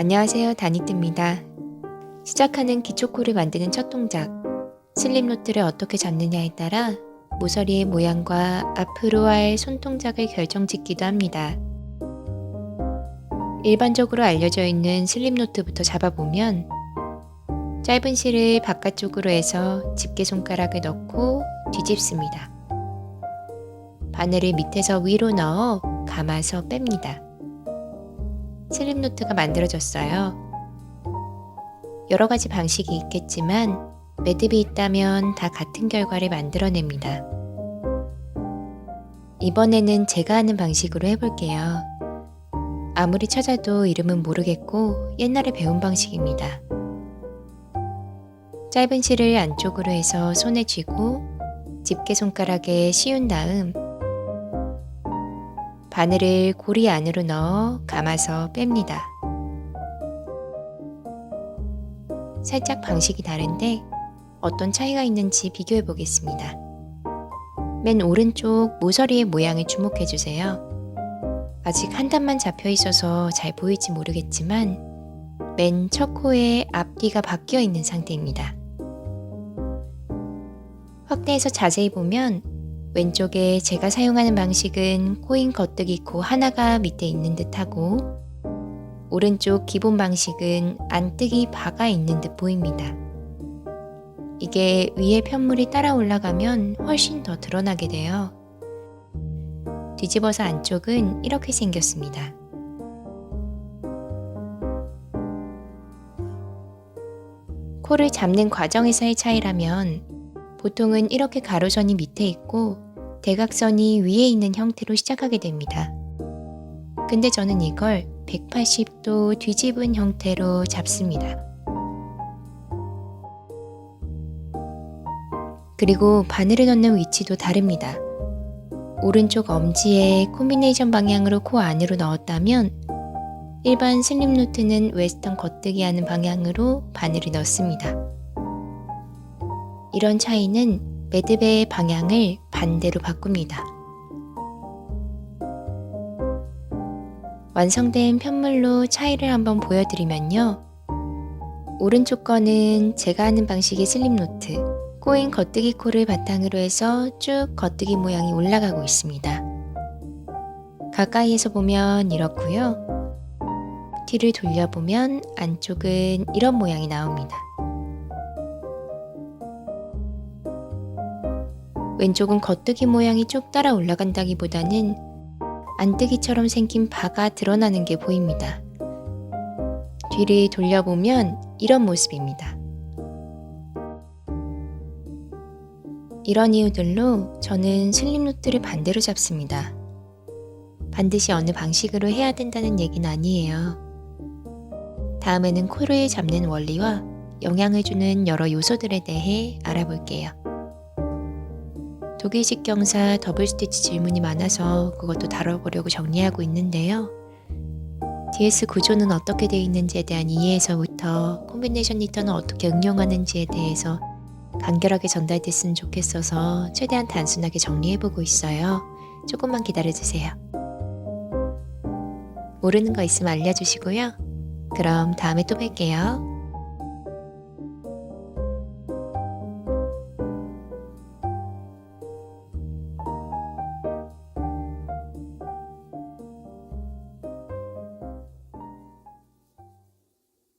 안녕하세요, 다니뜨입니다. 시작하는 기초코를 만드는 첫 동작, 슬립노트를 어떻게 잡느냐에 따라 모서리의 모양과 앞으로 할 손동작을 결정짓기도 합니다. 일반적으로 알려져 있는 슬립노트부터 잡아보면 짧은 실을 바깥쪽으로 해서 집게 손가락을 넣고 뒤집습니다. 바늘을 밑에서 위로 넣어 감아서 뺍니다. 슬립노트가 만들어졌어요. 여러 가지 방식이 있겠지만 매듭이 있다면 다 같은 결과를 만들어냅니다. 이번에는 제가 하는 방식으로 해볼게요. 아무리 찾아도 이름은 모르겠고 옛날에 배운 방식입니다. 짧은 실을 안쪽으로 해서 손에 쥐고 집게 손가락에 씌운 다음 바늘을 고리 안으로 넣어 감아서 뺍니다. 살짝 방식이 다른데 어떤 차이가 있는지 비교해 보겠습니다. 맨 오른쪽 모서리의 모양을 주목해 주세요. 아직 한 단만 잡혀 있어서 잘 보일지 모르겠지만 맨 첫 코의 앞뒤가 바뀌어 있는 상태입니다. 확대해서 자세히 보면 왼쪽에 제가 사용하는 방식은 코인 겉뜨기 코 하나가 밑에 있는 듯 하고 오른쪽 기본 방식은 안뜨기 바가 있는 듯 보입니다. 이게 위에 편물이 따라 올라가면 훨씬 더 드러나게 돼요. 뒤집어서 안쪽은 이렇게 생겼습니다. 코를 잡는 과정에서의 차이라면 보통은 이렇게 가로선이 밑에 있고 대각선이 위에 있는 형태로 시작하게 됩니다. 근데 저는 이걸 180도 뒤집은 형태로 잡습니다. 그리고 바늘을 넣는 위치도 다릅니다. 오른쪽 엄지에 콤비네이션 방향으로 코 안으로 넣었다면 일반 슬립노트는 웨스턴 겉뜨기 하는 방향으로 바늘을 넣습니다. 이런 차이는 매듭의 방향을 반대로 바꿉니다. 완성된 편물로 차이를 한번 보여드리면요. 오른쪽 거는 제가 하는 방식의 슬립노트, 꼬인 겉뜨기 코를 바탕으로 해서 쭉 겉뜨기 모양이 올라가고 있습니다. 가까이에서 보면 이렇고요. 뒤를 돌려보면 안쪽은 이런 모양이 나옵니다. 왼쪽은 겉뜨기 모양이 쭉 따라 올라간다기보다는 안뜨기처럼 생긴 바가 드러나는 게 보입니다. 뒤를 돌려보면 이런 모습입니다. 이런 이유들로 저는 슬립노트를 반대로 잡습니다. 반드시 어느 방식으로 해야 된다는 얘기는 아니에요. 다음에는 코를 잡는 원리와 영향을 주는 여러 요소들에 대해 알아볼게요. 독일식 경사 더블 스티치 질문이 많아서 그것도 다뤄보려고 정리하고 있는데요. DS 구조는 어떻게 되어 있는지에 대한 이해에서부터 콤비네이션 니터는 어떻게 응용하는지에 대해서 간결하게 전달됐으면 좋겠어서 최대한 단순하게 정리해보고 있어요. 조금만 기다려주세요. 모르는 거 있으면 알려주시고요. 그럼 다음에 또 뵐게요.